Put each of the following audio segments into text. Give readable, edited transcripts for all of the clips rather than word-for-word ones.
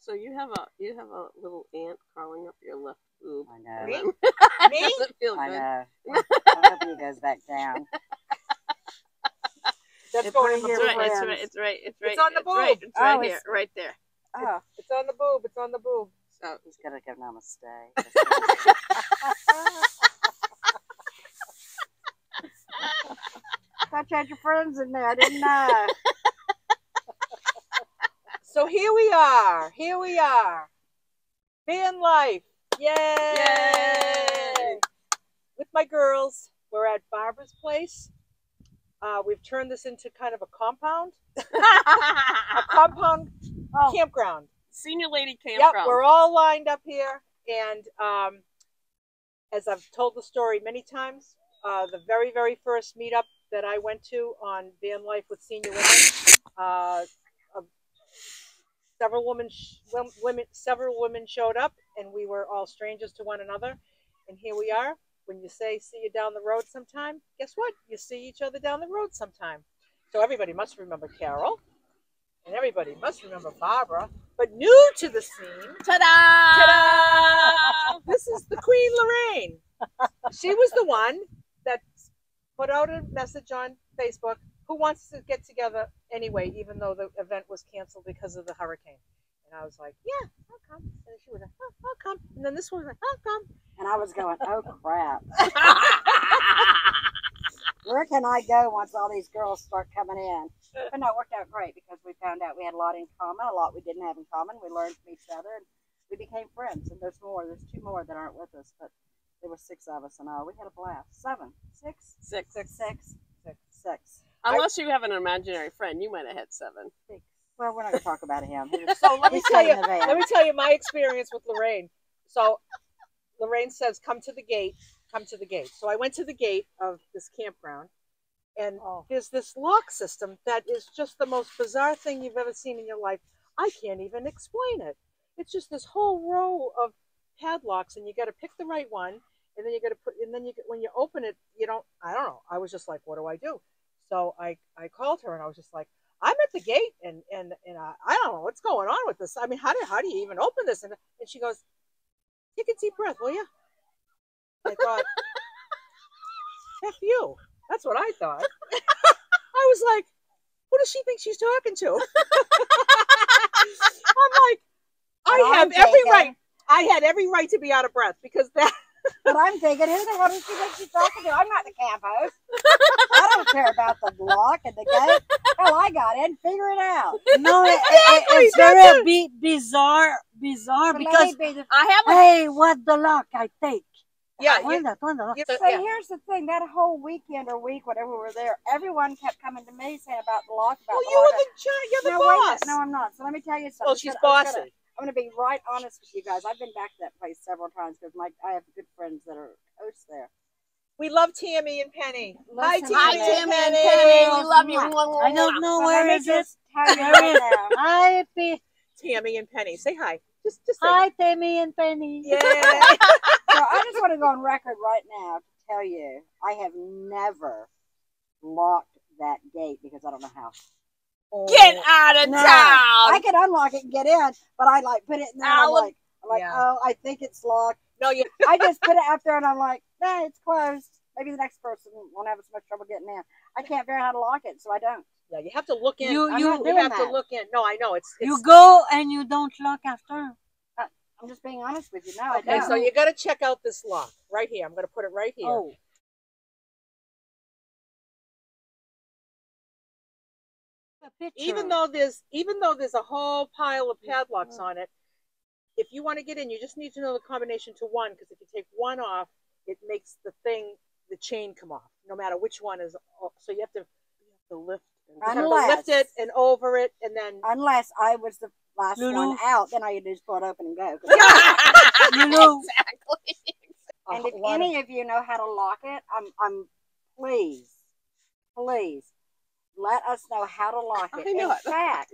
So you have a little ant crawling up your left boob. I know. Me? Does it feel I good? know. I hope he goes back down. That's It's going in right, your it's right, friends. It's right. It's on the boob. Right, it's right Oh, here. Right there. Oh, It's on the boob. It's on the boob. So he's gonna go namaste. Thought you had your friends in there. I didn't know. So here we are. Here we are. Van life. Yay! Yay! With my girls. We're at Barbara's place. We've turned this into kind of a compound. A compound campground. Senior lady Yep, campground. we're all lined up here. And as I've told the story many times, the very, very first meetup that I went to on van life with senior women, several women showed up, and we were all strangers to one another. And here we are. When you say see you down the road sometime, guess what? You see each other down the road sometime. So everybody must remember Carol, and everybody must remember Barbara. But new to the scene, Ta-da! ta-da! This is the Queen Lorraine. She was the one that put out a message on Facebook, who wants to get together anyway, even though the event was canceled because of the hurricane. And I was like, yeah, I'll come. And she was like, oh, I'll come. And then this one was like, I'll come. And I was going, oh crap. Where can I go once all these girls start coming in? But no, it worked out great because we found out we had a lot in common, a lot we didn't have in common. We learned from each other, and we became friends. And there's more. There's 2 more that aren't with us, but there were 6 of us, and we had a blast. 7, 6, 6, 6, 6, 6, 6. Unless you have an imaginary friend, you might have had 7. 6. Well, we're not going to talk about him. So let me tell you my experience with Lorraine. So Lorraine says, come to the gate. So I went to the gate of this campground, and there's this lock system that is just the most bizarre thing you've ever seen in your life. I can't even explain it. It's just this whole row of padlocks, and you got to pick the right one, and then you got to put, and then when you open it, I don't know. I was just like, what do I do? So I called her, and I was just like, I'm at the gate, and I don't know what's going on with this. I mean, how do you even open this? And she goes, take a deep breath, will you? I thought, F you. That's what I thought. I was like, who does she think she's talking to? I'm like, I had every right to be out of breath because that. But I'm thinking, who the hell does she think she's talking to? I'm not the camp host. I don't care about the block and the gate. Hell, I got in. Figure it out. No, it's very bizarre because hey, what the luck I take. Yeah. So here's the thing. That whole weekend or week, whatever we were there, everyone kept coming to me saying about the lock. You're the boss. No, I'm not. So let me tell you something. Well, she's bossy. I'm going to be right honest with you guys. I've been back to that place several times because I have good friends that are hosts there. We love Tammy and Penny. Hi, Tammy and Penny. We love you. I don't know where is it. Hi, Tammy and Penny. Say hi. Just hi, Tammy and Penny. Yeah. So I just want to go on record right now to tell you I have never locked that gate because I don't know how. Get out of town. I can unlock it and get in, but I put it in there. I'm like, oh, I think it's locked. No, I just put it up there and I'm like, nah, it's closed. Maybe the next person won't have as much trouble getting in. I can't figure out how to lock it, so I don't. Yeah, you have to look in. You have to look in. No, I know. It's you go and you don't lock after. I'm just being honest with you. No, okay, so you got to check out this lock right here. I'm going to put it right here. Oh. Even though there's a whole pile of padlocks on it, if you want to get in, you just need to know the combination to 1, because if you take 1 off, it makes the chain come off, no matter which one is. So you have to lift it and over it, and then unless I was the last one out, then I could just pull it open and go. Exactly. And if any of you know how to lock it, I'm please let us know how to lock it. In fact,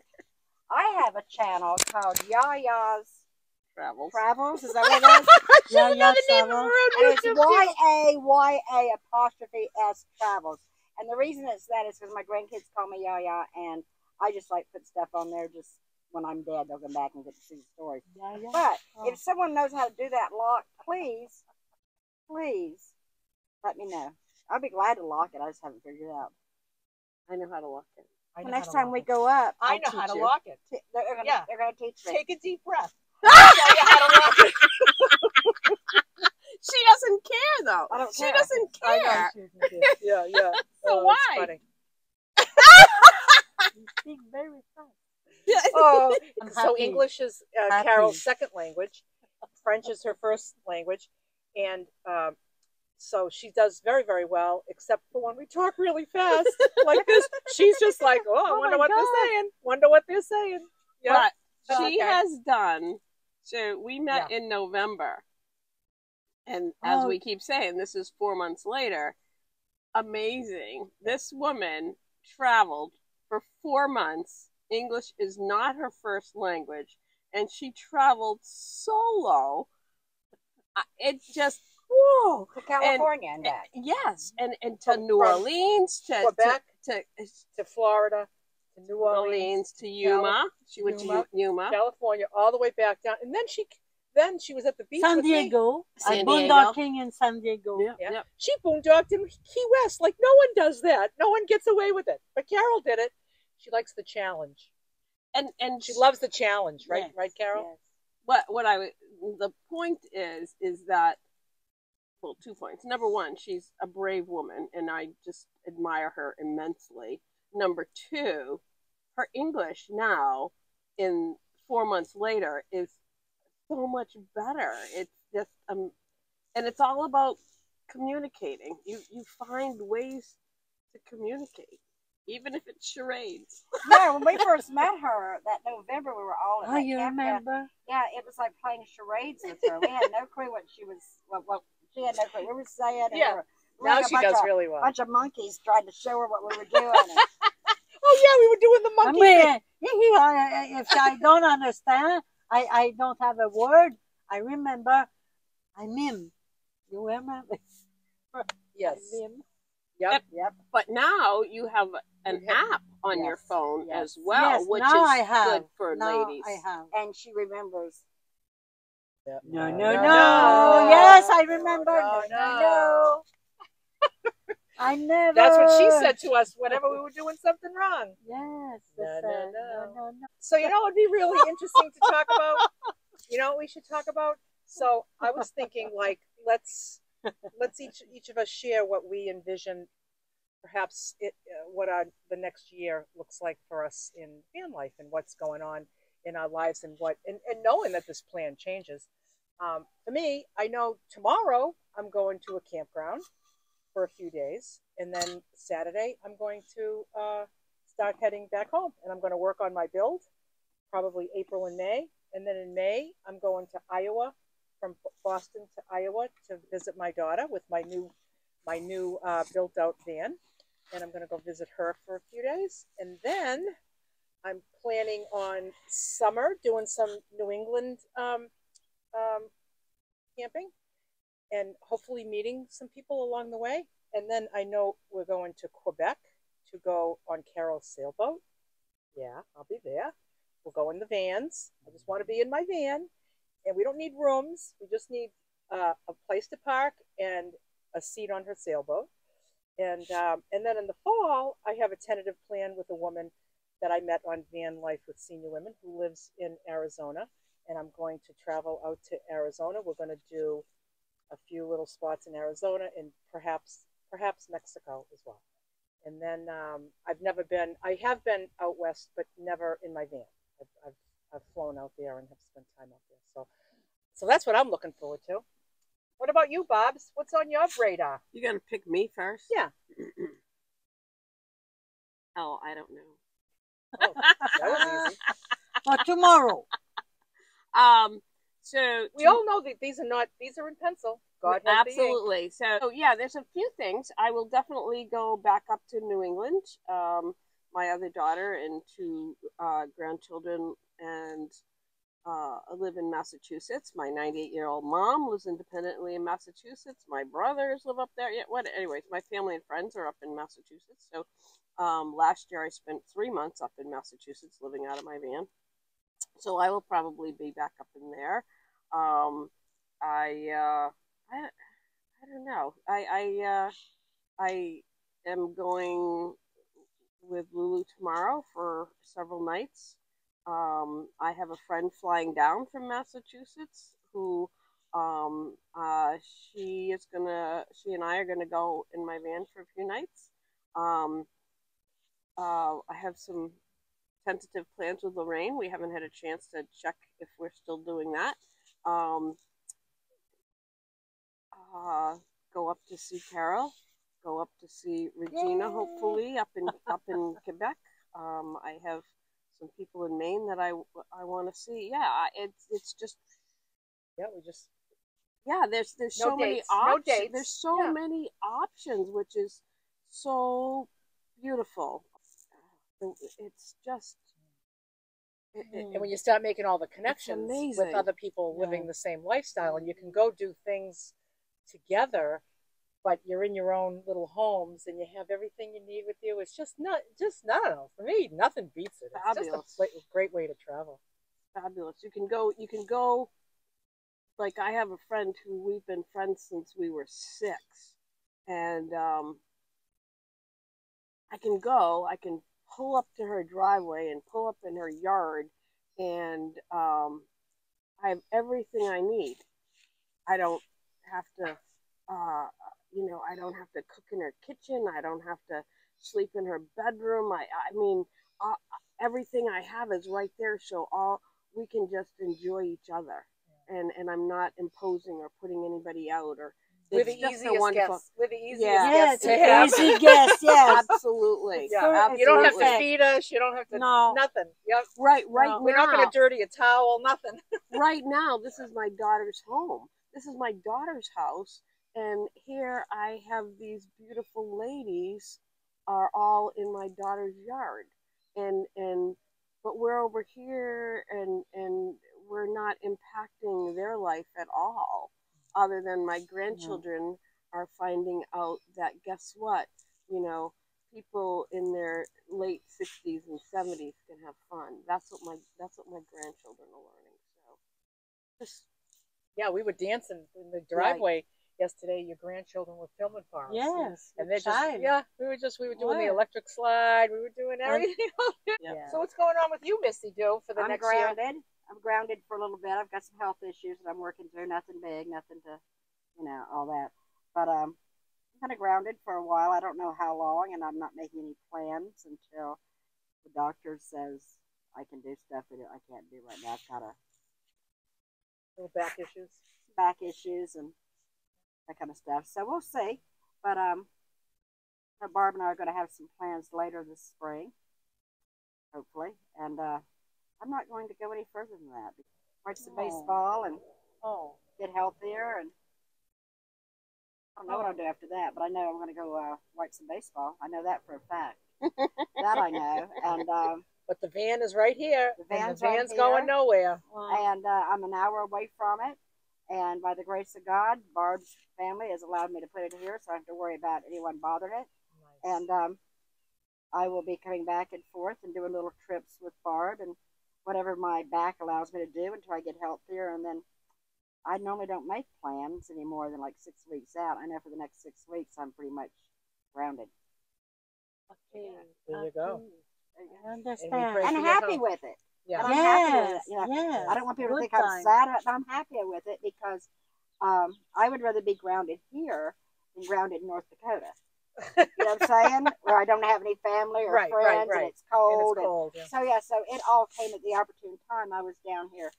I have a channel called Yaya's Travels. Is that what it is? Yaya's Travels. And it's YAYA_S Travels. And the reason it's that is because my grandkids call me Yaya, and I just like put stuff on there just when I'm dead, they'll come back and get to see the story. Yeah, yeah. But Oh. if someone knows how to do that lock, please let me know. I'll be glad to lock it. I just haven't figured it out. I know how to lock it. The next time we go up, I know how to lock it. they're gonna teach me. Take a deep breath. I'll tell you how to lock it. She doesn't care though. I don't She care. doesn't care. Yeah, yeah. So why? That's funny. You speak very fast. Oh, I'm so happy. English is Happy. Carol's second language. French is her first language, and so she does very, very well, except for when we talk really fast like this. She's just like, I wonder what they're saying. Wonder what they're saying. Yeah. But she Okay. has done. So we met in November, and as we keep saying, this is 4 months later. Amazing. This woman traveled for 4 months. English is not her first language, and she traveled solo. It just, whoa. To California and back. Yes, and to New From Orleans, to Quebec, to Florida, to New Orleans, to Yuma. She went to Yuma, California, all the way back down, and then she was at the beach San with me. Diego. San I'm Diego. boondocking in San Diego. Yeah. She boondocked in Key West. Like, no one does that. No one gets away with it. But Carol did it. She likes the challenge. and She loves the challenge, right? Yes. Right, Carol? Yes. the point is that, well, 2 points. Number one, she's a brave woman, and I just admire her immensely. Number two, her English now, in 4 months later, is so much better. It's just and it's all about communicating. You find ways to communicate, even if it's charades. Yeah, when we first met her that November, we were all at Oh, that you campground. remember? Yeah, it was like playing charades with her. We had no clue what she was. What she had no clue. We were saying. And Yeah. we were Now like she does really well. A bunch of monkeys tried to show her what we were doing. Oh, yeah, we were doing the I monkey mean, if I don't understand, I don't have a word. I remember. I mime. You remember? Yes. I mime. Yep. But now you have an app on your phone as well, Yes, which now is I have. good for Now ladies. I have. And she remembers. No. No. Yes, I remember. No. I never. That's what she said to us whenever we were doing something wrong. Yes. No. So, it would be really interesting to talk about. You know what we should talk about? So I was thinking, like, let's each of us share what we envision, perhaps what the next year looks like for us in van life and what's going on in our lives and knowing that this plan changes. For me, I know tomorrow I'm going to a campground for a few days, and then Saturday I'm going to start heading back home, and I'm going to work on my build, probably April and May, and then in May I'm going to Iowa, from Boston to Iowa, to visit my daughter with my new built out van, and I'm going to go visit her for a few days, and then I'm planning on summer doing some New England camping, and hopefully meeting some people along the way. And then I know we're going to Quebec to go on Carol's sailboat. Yeah, I'll be there. We'll go in the vans. I just want to be in my van, and we don't need rooms. We just need a place to park and a seat on her sailboat. And then in the fall, I have a tentative plan with a woman that I met on Van Life with Senior Women who lives in Arizona, and I'm going to travel out to Arizona. We're going to do a few little spots in Arizona and perhaps Mexico as well. And then I have been out west, but never in my van. I've flown out there and have spent time out there. So that's what I'm looking forward to. What about you, Bobs? What's on your radar? You got to pick me first? Yeah. Oh, I don't know. Oh, that was easy. Well, tomorrow. So we all know that these are in pencil. God help absolutely. So yeah, there's a few things. I will definitely go back up to New England. My other daughter and two grandchildren, and live in Massachusetts. My 98-year-old mom lives independently in Massachusetts. My brothers live up there. Yeah, anyways, my family and friends are up in Massachusetts. So last year I spent 3 months up in Massachusetts living out of my van. So I will probably be back up in there. I don't know. I am going with Lulu tomorrow for several nights. I have a friend flying down from Massachusetts who she and I are gonna go in my van for a few nights. Um, I have some tentative plans with Lorraine. We haven't had a chance to check if we're still doing that. Um, go up to see Carol. Go up to see Regina, Yay! Hopefully up in Quebec. I have some people in Maine that I want to see. Yeah, it's just there's no so dates, many options. No dates. There's so many options, which is so beautiful. It's just. And when you start making all the connections with other people living the same lifestyle, and you can go do things together, but you're in your own little homes and you have everything you need with you. It's just not, I don't know, for me, nothing beats it. Fabulous. It's just a great way to travel. Fabulous. You can go, like I have a friend who we've been friends since we were 6. And I can pull up to her driveway and pull up in her yard, and I have everything I need. I don't have to, I don't have to cook in her kitchen. I don't have to sleep in her bedroom. I mean, everything I have is right there. So we can just enjoy each other, and I'm not imposing or putting anybody out or. We're the easiest guests. We're the easiest guests to have. Easy guests, yes. Absolutely. Yeah. Absolutely. You don't have to feed us. You don't have to. No. Nothing. Yep. Right now. We're not going to dirty a towel. Nothing. Right now, this is my daughter's home. This is my daughter's house. And here I have these beautiful ladies are all in my daughter's yard. But we're over here and we're not impacting their life at all. Other than my grandchildren are finding out that, guess what, people in their late 60s and 70s can have fun. That's what my grandchildren are learning. So we were dancing in the driveway yesterday. Your grandchildren were filming for us. Yes, and they're just we were doing the electric slide. We were doing everything. So what's going on with you, Misty Jo, for the next year? I'm grounded for a little bit. I've got some health issues that I'm working through. Nothing big, nothing to, all that. But I'm kind of grounded for a while. I don't know how long, and I'm not making any plans until the doctor says I can do stuff that I can't do right now. I've got little back issues, and that kind of stuff. So we'll see. But Barb and I are going to have some plans later this spring, hopefully, and I'm not going to go any further than that. Watch some baseball and get healthier, and I don't know what I'll do after that, but I know I'm going to go watch some baseball. I know that for a fact. That I know. And but the van is right here. The van's going nowhere. And I'm an hour away from it. And by the grace of God, Barb's family has allowed me to put it here, so I don't have to worry about anyone bothering it. Nice. And I will be coming back and forth and doing little trips with Barb and whatever my back allows me to do until I get healthier. And then I normally don't make plans any more than like 6 weeks out. I know for the next 6 weeks I'm pretty much grounded. Okay, there you go. I understand. And I'm happy with it. Yeah. I'm happy with it. I don't want people to think I'm sad about it, but I'm happy with it because I would rather be grounded here than grounded in North Dakota. You know what I'm saying? Where I don't have any family or friends, and it's cold. So it all came at the opportune time. I was down here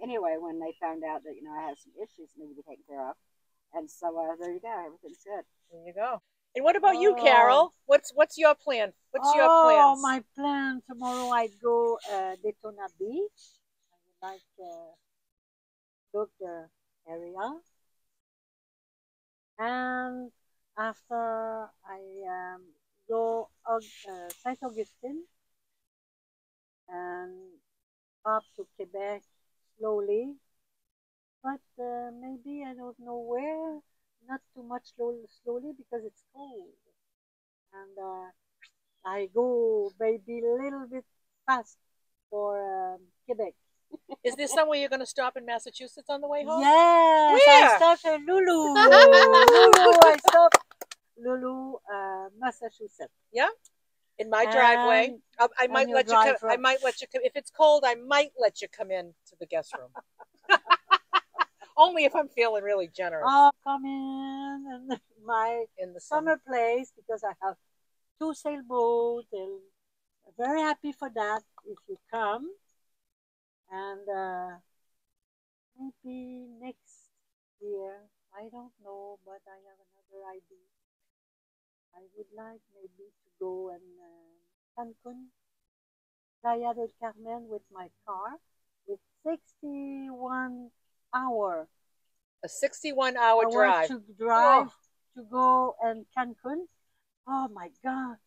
anyway when they found out that I had some issues that needed to be taken care of, and so there you go. Everything's good. There you go. And what about you, Carol? What's your plan? What's your plans? My plan tomorrow I go Daytona Beach. I would like to look the area, and after I go Saint Augustine and up to Quebec slowly, but maybe I don't know where. Not too much slowly because it's cold, and I go maybe a little bit fast for Quebec. Is there somewhere you're going to stop in Massachusetts on the way home? Yes, Where? I stopped at Lulu. Lulu, I stopped Lulu, Massachusetts. Yeah, in my driveway. I might let you come. I might let you come if it's cold. I might let you come in to the guest room. Only if I'm feeling really generous. I'll come in the summer place because I have 2 sailboats, and I'm very happy for that if you come. And maybe next year, I don't know, but I have another idea. I would like maybe to go and Cancun, Playa del Carmen with my car with 61 hour. A 61-hour drive. To drive to go and Cancun. Oh my God!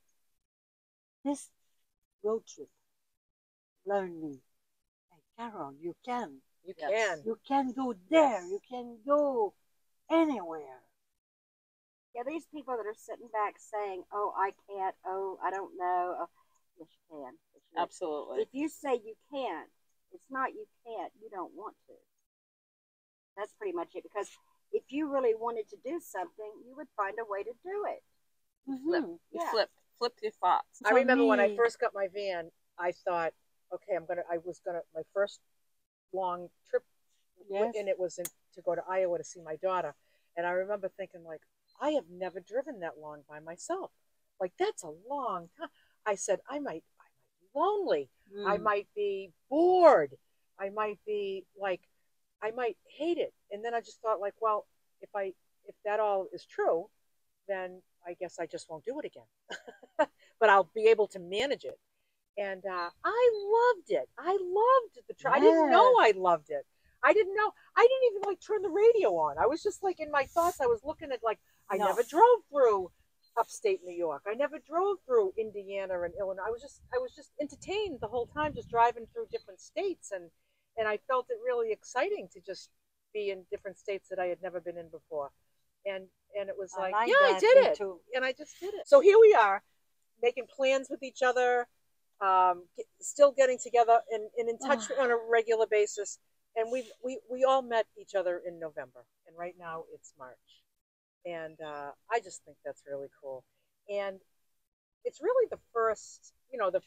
This road trip learned me. Hey, Carol, you can. You can. You can go there. Yes. You can go anywhere. Yeah, these people that are sitting back saying, "Oh, I can't. Oh, I don't know." Oh, yes, you can. Yes, you Absolutely. If you say you can't, it's not you can't. You don't want to. That's pretty much it. Because if you really wanted to do something, you would find a way to do it. Mm-hmm. Flip your thoughts. I remember when I first got my van, I thought, okay, my first long trip, and it was to go to Iowa to see my daughter. And I remember thinking, like, I have never driven that long by myself. Like, that's a long time. I said, I might be lonely. I might be bored. I might be like, I might hate it. And then I just thought, like, well, if that all is true, then I guess I just won't do it again. But I'll be able to manage it. And I loved it. I loved the trip. I didn't know I loved it. I didn't even like turn the radio on. I was just like in my thoughts. I was looking at like, I never drove through upstate New York. I never drove through Indiana and Illinois. I was just entertained the whole time, just driving through different states. And I felt it really exciting to just be in different states that I had never been in before. And it was like, yeah, I did it. And I just did it. So here we are, making plans with each other, still getting together and in touch on a regular basis. And we all met each other in November. And right now it's March. And I just think that's really cool. And it's really the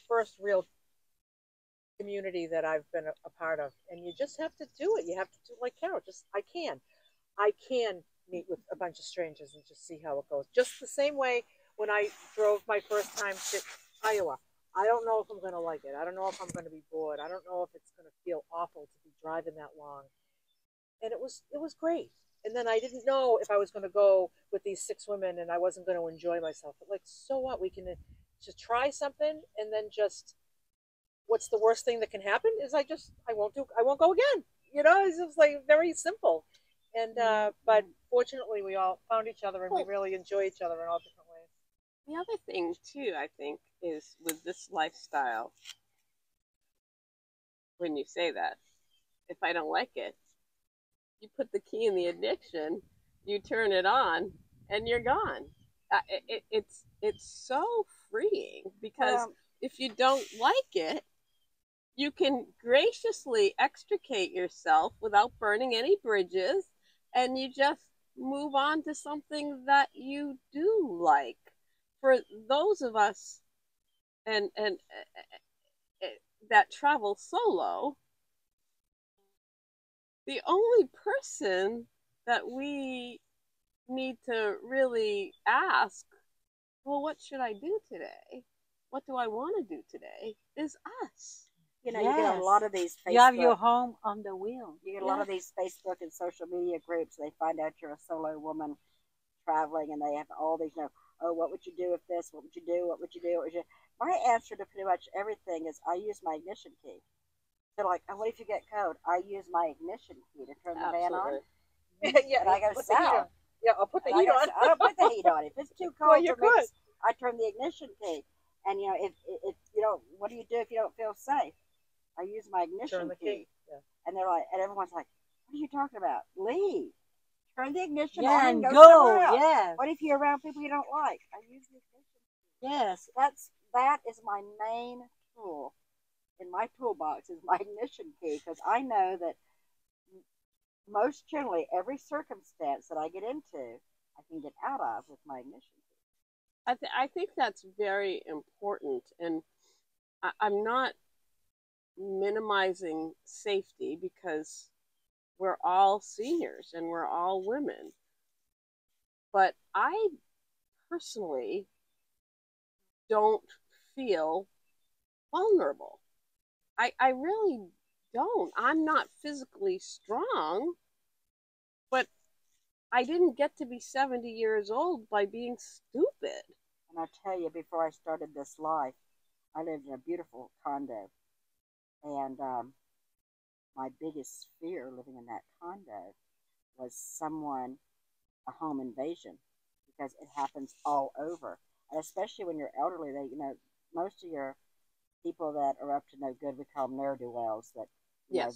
first real community that I've been a part of. And you just have to do it. You have to do like Carol. I can meet with a bunch of strangers and just see how it goes. Just the same way when I drove my first time to Iowa. I don't know if I'm going to like it. I don't know if I'm going to be bored. I don't know if it's going to feel awful to be driving that long. And it was great. And then I didn't know if I was going to go with these 6 women and I wasn't going to enjoy myself. But like, so what? We can just try something, and then just, what's the worst thing that can happen is I won't go again. You know, it's just like very simple. And but fortunately, we all found each other, and we really enjoy each other in all different ways. The other thing too, I think, is with this lifestyle, when you say that, if I don't like it, you put the key in the ignition, you turn it on, and you're gone. It's so freeing, because if you don't like it, you can graciously extricate yourself without burning any bridges, and you just move on to something that you do like. For those of us and that travel solo, the only person that we need to really ask, well, what should I do today? What do I want to do today? Is us. You know, you get a lot of these Facebook. You have your home on the wheel. You get a lot of these Facebook and social media groups. They find out you're a solo woman traveling, and they have all these, oh, what would you do with this? What would you do? What would you do? What would you... My answer to pretty much everything is I use my ignition key. So like, oh, what if you get cold? I use my ignition key to turn the van on. And I go south. Yeah, I'll put the heat on. I don't put the heat on. If it's too cold for me, I turn the ignition key. And you know, if you don't, what do you do if you don't feel safe? I use my ignition key. Yeah. And they're like, and everyone's like, what are you talking about? Leave. Turn the ignition on and go somewhere else. Yes. What if you're around people you don't like? I use the ignition key. Yes. That is my main tool in my toolbox is my ignition key, because I know that most generally every circumstance that I get into, I can get out of with my ignition key. I think that's very important, and I'm not minimizing safety because we're all seniors and we're all women. But I personally don't feel vulnerable. I really don't. I'm not physically strong, but I didn't get to be 70 years old by being stupid. And I tell you, before I started this life, I lived in a beautiful condo. And my biggest fear living in that condo was a home invasion, because it happens all over. And especially when you're elderly, most of your people that are up to no good, we call them ne'er-do-wells, that Yes.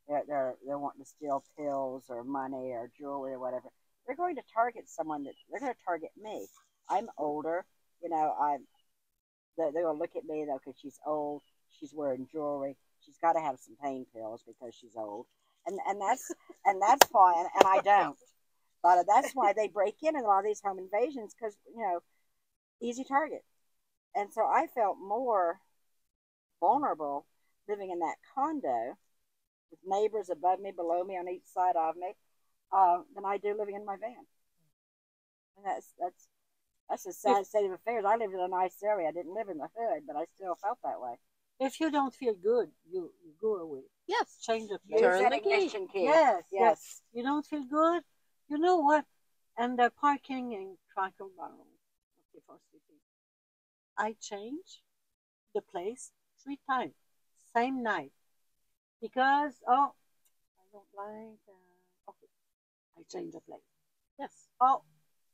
they're wanting to steal pills or money or jewelry or whatever. They're going to target they're going to target me. I'm older, they're going to look at me though, because she's old, she's wearing jewelry, she's got to have some pain pills because she's old, and that's why, and I don't. But that's why they break in a lot of these home invasions, because easy target. And so I felt more vulnerable living in that condo with neighbors above me, below me, on each side of me, than I do living in my van. And that's a sad state of affairs. I lived in a nice area. I didn't live in the hood, but I still felt that way. If you don't feel good, you go away. Yes. Change the place. Turn Use that the key. ignition key. Yes. You don't feel good. You know what? And the parking in Cracker Barrel, okay, for city, I changed the place 3 times, same night, because I don't like. Okay, I changed the place. Yes.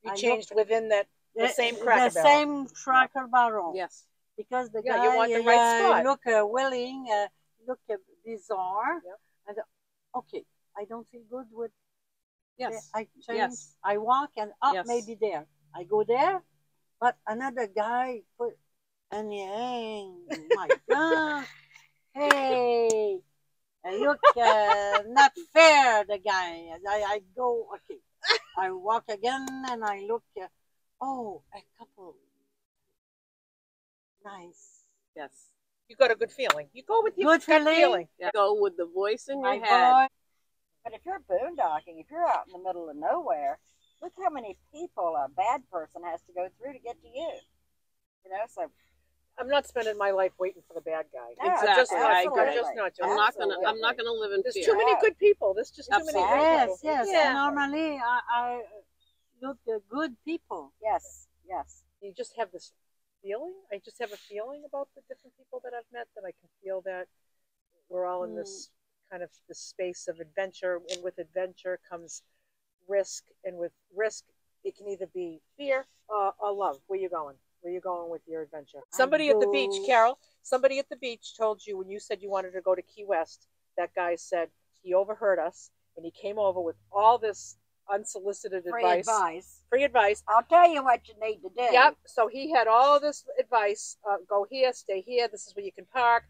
You changed within the same Cracker The Barrel. same Cracker Barrel. Yes. Because the Yeah, guy you want the right spot. look willing, look bizarre, Yep. and okay, I don't feel good with. Yes. I change. Yes. I walk and Yes. maybe there. I go there, but another guy put, and my God, hey, look, not fair. The guy. I go, okay. I walk again and I look. A couple. Nice. Yes. You got a good feeling. You go with your Good gut feeling. feeling. Yeah. Go with the voice in your My head. boy. But if you're boondocking, if you're out in the middle of nowhere, look how many people a bad person has to go through to get to you. So I'm not spending my life waiting for the bad guy. No, Exactly. I'm just not. I agree. I'm just not doing it. I'm not gonna live in There's fear. too many good people. There's just too many good people. Yes. Yeah. Normally, I look good people. yes. You just have this feeling. I just have a feeling about the different people that I've met, that I can feel that we're all in this kind of this space of adventure, and with adventure comes risk, and with risk it can either be fear or love. Where you going? Where you going with your adventure? Somebody at the beach, Carol, somebody at the beach told you when you said you wanted to go to Key West, that guy said he overheard us and he came over with all this unsolicited free advice. I'll tell you what you need to do. Yep. So he had all this advice: go here, stay here. This is where you can park.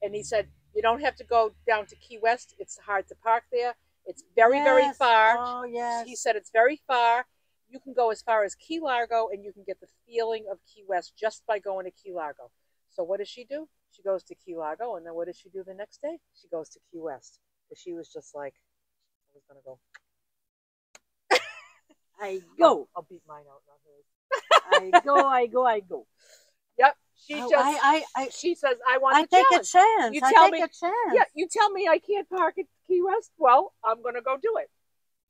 And he said you don't have to go down to Key West. It's hard to park there. It's very far. Oh yes. He said it's very far. You can go as far as Key Largo, and you can get the feeling of Key West just by going to Key Largo. So what does she do? She goes to Key Largo, and then what does she do the next day? She goes to Key West. But she was just like, I was gonna go. I go. I'll beat mine out, not hers. I go. Yep. She says, I want the challenge. Take a chance. You tell me, take a chance. Yeah, you tell me I can't park at Key West. Well, I'm going to go do it.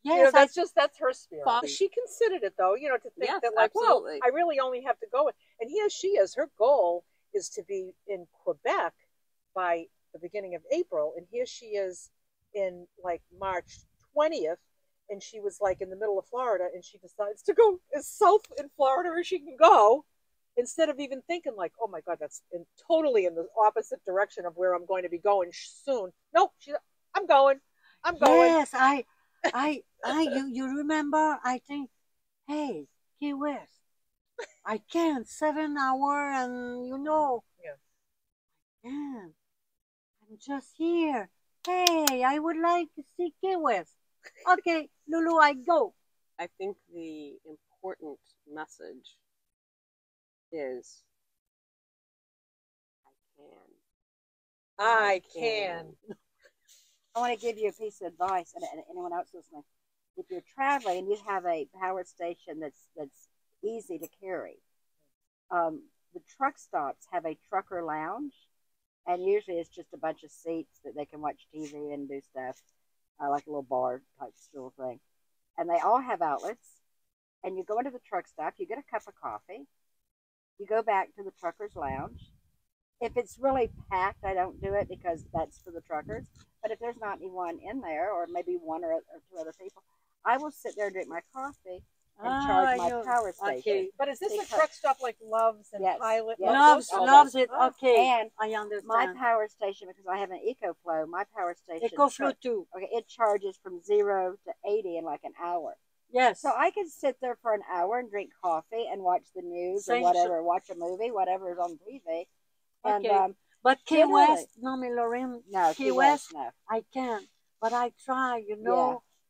Yes, that's her spirit. She considered it though, to think that like, absolutely. well, I really only have to go. And here she is. Her goal is to be in Quebec by the beginning of April. And here she is in like March 20th. And she was like in the middle of Florida, and she decides to go as south in Florida as she can go, instead of even thinking like, oh my God, that's totally in the opposite direction of where I'm going to be going soon. Nope, I'm going. Yes, you remember? I think, hey, Key West, I can't 7 hours, and Yeah. Yeah. I'm just here. Hey, I would like to see Key West. Okay, Lulu, I go. I think the important message is I can. I want to give you a piece of advice, and anyone else listening. If you're traveling and you have a power station that's easy to carry, the truck stops have a trucker lounge, and usually it's just a bunch of seats that they can watch TV and do stuff, like a little bar type stool thing. And they all have outlets. And you go into the truck stop, you get a cup of coffee, you go back to the trucker's lounge. If it's really packed, I don't do it because that's for the truckers. But if there's not anyone in there, or maybe one or two other people, I will sit there and drink my coffee and charge my power station. Okay. But is this a truck stop like Love's and Pilot? Yes. Loves it. Okay. And I understand. my power station, because I have an EcoFlow, my power station. EcoFlow too. Okay, it charges from 0 to 80 in like an hour. Yes. So I can sit there for an hour and drink coffee and watch the news or whatever, watch a movie, whatever is on TV. And but Key West, no, Lorraine. No, Key West, no. I can't. But I try,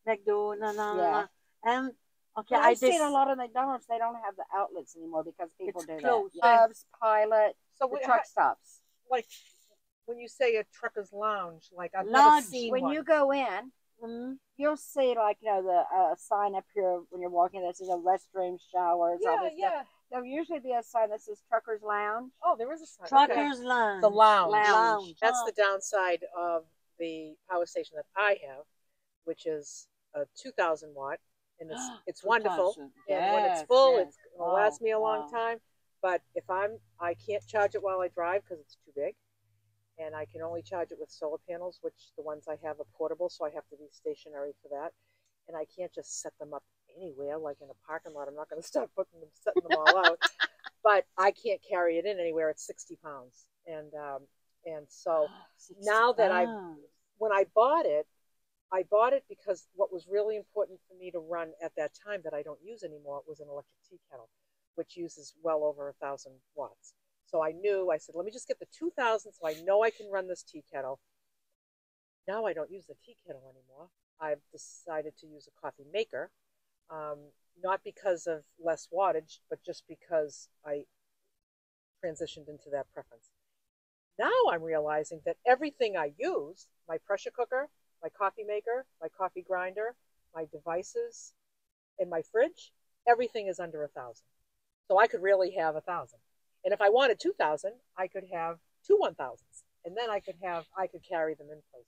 McDonald's, and okay, I've seen a lot of McDonald's. They don't have the outlets anymore because people do closed. that. Love's, Pilot, so the truck stops. Like when you say a trucker's lounge, like I've Lounge. never seen when one. you go in, you'll see like the sign up here when you're walking. That says restrooms, showers, all this stuff. There'll usually be a sign that says Truckers Lounge. Oh, there is a sign. Truckers Lounge. The lounge. Lounge. That's the downside of the power station that I have, which is a 2,000 watt, and it's wonderful. And when it's full, it's gonna last me a long time. But if I can't charge it while I drive because it's too big, and I can only charge it with solar panels, which the ones I have are portable, so I have to be stationary for that. And I can't just set them up anywhere, like in a parking lot. I'm not going to start setting them all out. But I can't carry it in anywhere. It's 60 pounds. And so now that when I bought it because what was really important for me to run at that time that I don't use anymore was an electric tea kettle, which uses well over 1,000 watts. So I said, let me just get the 2,000 so I know I can run this tea kettle. Now I don't use the tea kettle anymore. I've decided to use a coffee maker, not because of less wattage, but just because I transitioned into that preference. Now I'm realizing that everything I use, my pressure cooker, my coffee maker, my coffee grinder, my devices, and my fridge, everything is under 1,000. So I could really have 1,000. And if I wanted 2,000, I could have 2 1,000s. And then I could carry them in places.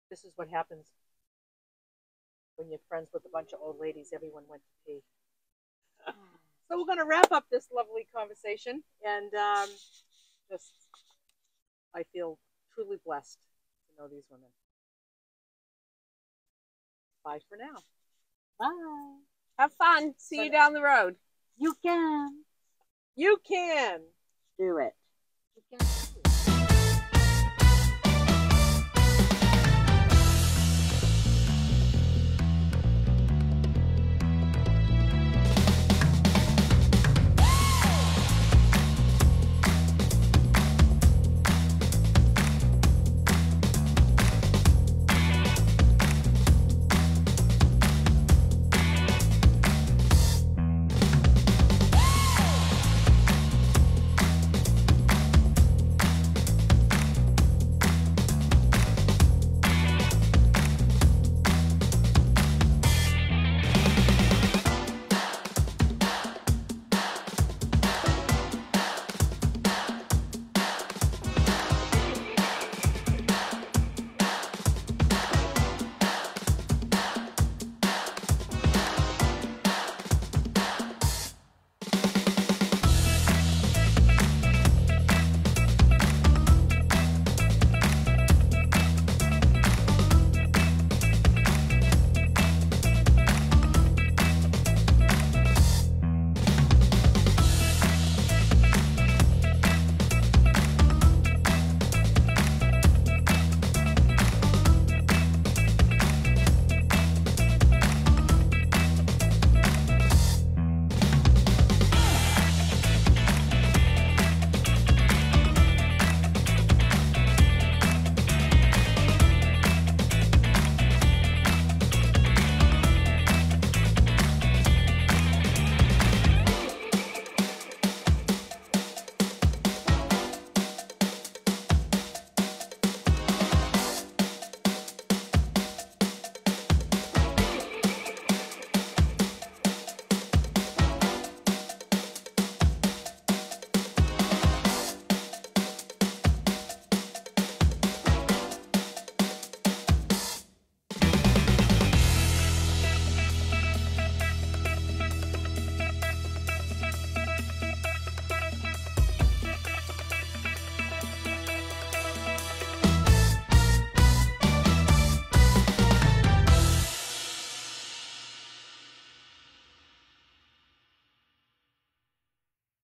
This is what happens when you're friends with a bunch of old ladies. Everyone went to pee. So we're going to wrap up this lovely conversation. And I feel truly blessed to know these women. Bye for now. Bye. Have fun. See you down the road. You can. You can. Do it.